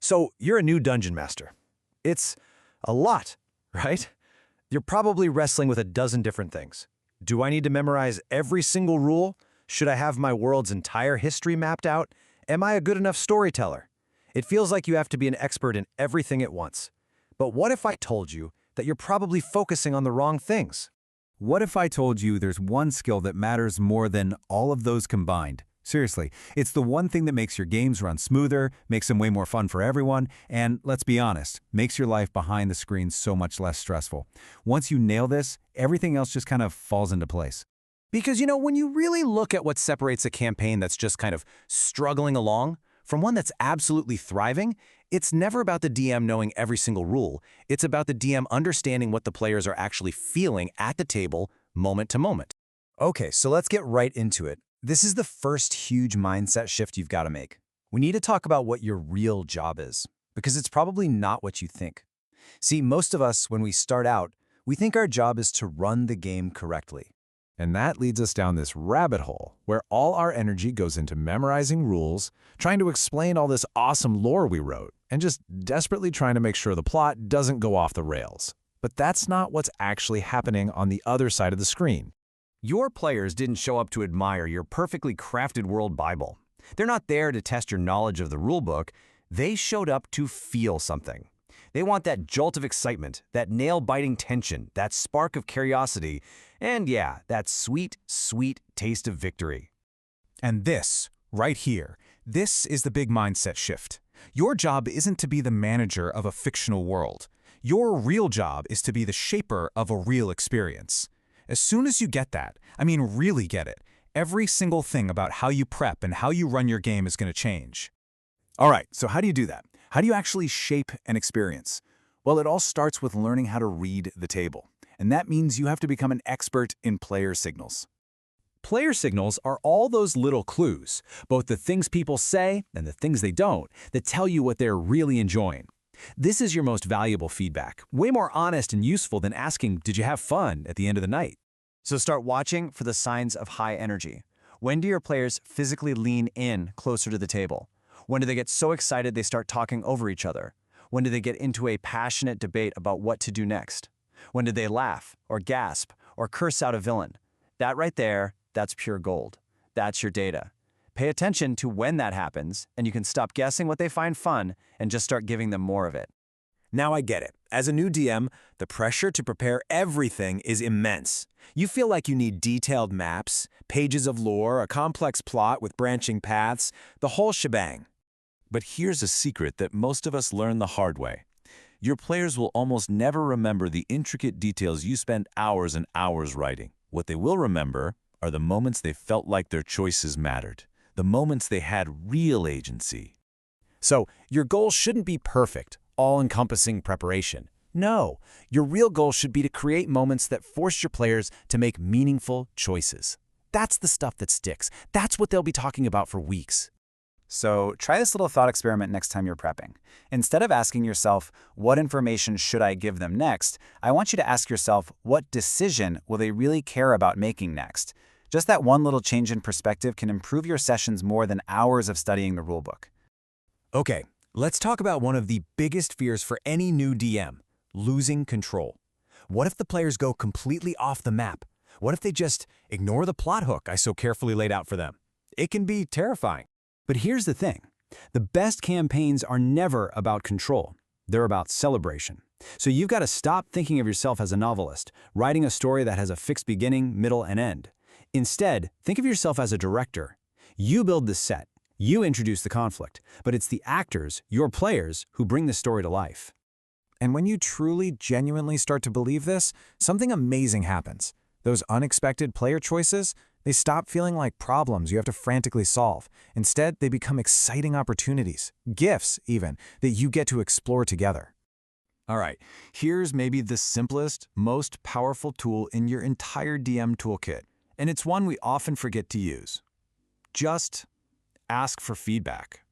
So you're a new dungeon master. It's a lot, right? You're probably wrestling with a dozen different things. Do I need to memorize every single rule? Should I have my world's entire history mapped out? Am I a good enough storyteller? It feels like you have to be an expert in everything at once. But what if I told you that you're probably focusing on the wrong things? What if I told you there's one skill that matters more than all of those combined? Seriously, it's the one thing that makes your games run smoother, makes them way more fun for everyone, and, let's be honest, makes your life behind the screen so much less stressful. Once you nail this, everything else just kind of falls into place. Because, when you really look at what separates a campaign that's just kind of struggling along from one that's absolutely thriving, it's never about the DM knowing every single rule. It's about the DM understanding what the players are actually feeling at the table, moment to moment. Okay, so let's get right into it. This is the first huge mindset shift you've got to make. We need to talk about what your real job is, because it's probably not what you think. See, most of us, when we start out, we think our job is to run the game correctly. And that leads us down this rabbit hole where all our energy goes into memorizing rules, trying to explain all this awesome lore we wrote, and just desperately trying to make sure the plot doesn't go off the rails. But that's not what's actually happening on the other side of the screen. Your players didn't show up to admire your perfectly crafted world Bible. They're not there to test your knowledge of the rulebook. They showed up to feel something. They want that jolt of excitement, that nail-biting tension, that spark of curiosity, and yeah, that sweet, sweet taste of victory. And this, right here, this is the big mindset shift. Your job isn't to be the manager of a fictional world. Your real job is to be the shaper of a real experience. As soon as you get that, I mean really get it, every single thing about how you prep and how you run your game is going to change. All right, so how do you do that? How do you actually shape an experience? Well, it all starts with learning how to read the table. And that means you have to become an expert in player signals. Player signals are all those little clues, both the things people say and the things they don't, that tell you what they're really enjoying. This is your most valuable feedback, way more honest and useful than asking, "Did you have fun?" at the end of the night. So start watching for the signs of high energy. When do your players physically lean in closer to the table? When do they get so excited they start talking over each other? When do they get into a passionate debate about what to do next? When did they laugh, or gasp, or curse out a villain? That right there, that's pure gold. That's your data. Pay attention to when that happens, and you can stop guessing what they find fun and just start giving them more of it. Now I get it. As a new DM, the pressure to prepare everything is immense. You feel like you need detailed maps, pages of lore, a complex plot with branching paths, the whole shebang. But here's a secret that most of us learn the hard way. Your players will almost never remember the intricate details you spent hours and hours writing. What they will remember are the moments they felt like their choices mattered, the moments they had real agency. So your goal shouldn't be perfect, all-encompassing preparation. No, your real goal should be to create moments that force your players to make meaningful choices. That's the stuff that sticks. That's what they'll be talking about for weeks. So try this little thought experiment next time you're prepping. Instead of asking yourself, what information should I give them next, I want you to ask yourself, what decision will they really care about making next? Just that one little change in perspective can improve your sessions more than hours of studying the rulebook. Okay, let's talk about one of the biggest fears for any new DM, losing control. What if the players go completely off the map? What if they just ignore the plot hook I so carefully laid out for them? It can be terrifying. But here's the thing. The best campaigns are never about control. They're about celebration. So you've got to stop thinking of yourself as a novelist, writing a story that has a fixed beginning, middle, and end. Instead, think of yourself as a director. You build the set. You introduce the conflict. But it's the actors, your players, who bring the story to life. And when you truly, genuinely start to believe this, something amazing happens. Those unexpected player choices, they stop feeling like problems you have to frantically solve. Instead, they become exciting opportunities, gifts even, that you get to explore together. All right, here's maybe the simplest, most powerful tool in your entire DM toolkit, and it's one we often forget to use. Just ask for feedback.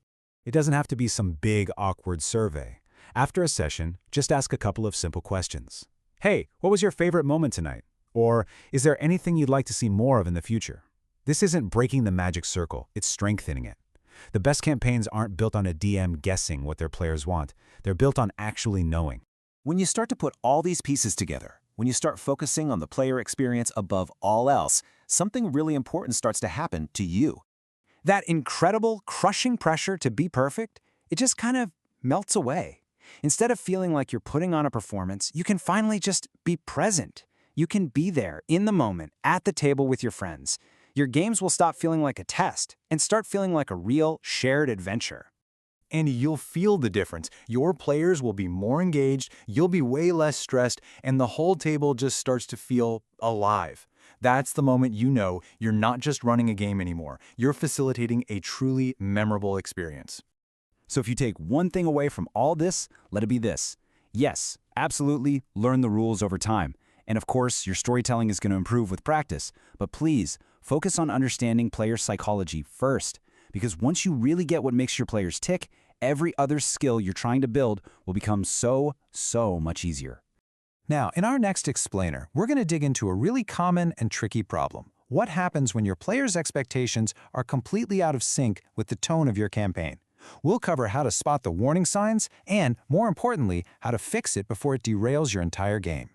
It doesn't have to be some big, awkward survey. After a session, just ask a couple of simple questions. Hey, what was your favorite moment tonight? Or, is there anything you'd like to see more of in the future? This isn't breaking the magic circle, it's strengthening it. The best campaigns aren't built on a DM guessing what their players want. They're built on actually knowing. When you start to put all these pieces together, when you start focusing on the player experience above all else, something really important starts to happen to you. That incredible, crushing pressure to be perfect, it just kind of melts away. Instead of feeling like you're putting on a performance, you can finally just be present. You can be there, in the moment, at the table with your friends. Your games will stop feeling like a test and start feeling like a real, shared adventure. And you'll feel the difference. Your players will be more engaged, you'll be way less stressed, and the whole table just starts to feel alive. That's the moment you know you're not just running a game anymore. You're facilitating a truly memorable experience. So if you take one thing away from all this, let it be this. Yes, absolutely, learn the rules over time. And of course, your storytelling is going to improve with practice. But please, focus on understanding player psychology first. Because once you really get what makes your players tick, every other skill you're trying to build will become so much easier. Now, in our next explainer, we're going to dig into a really common and tricky problem. What happens when your players' expectations are completely out of sync with the tone of your campaign? We'll cover how to spot the warning signs and, more importantly, how to fix it before it derails your entire game.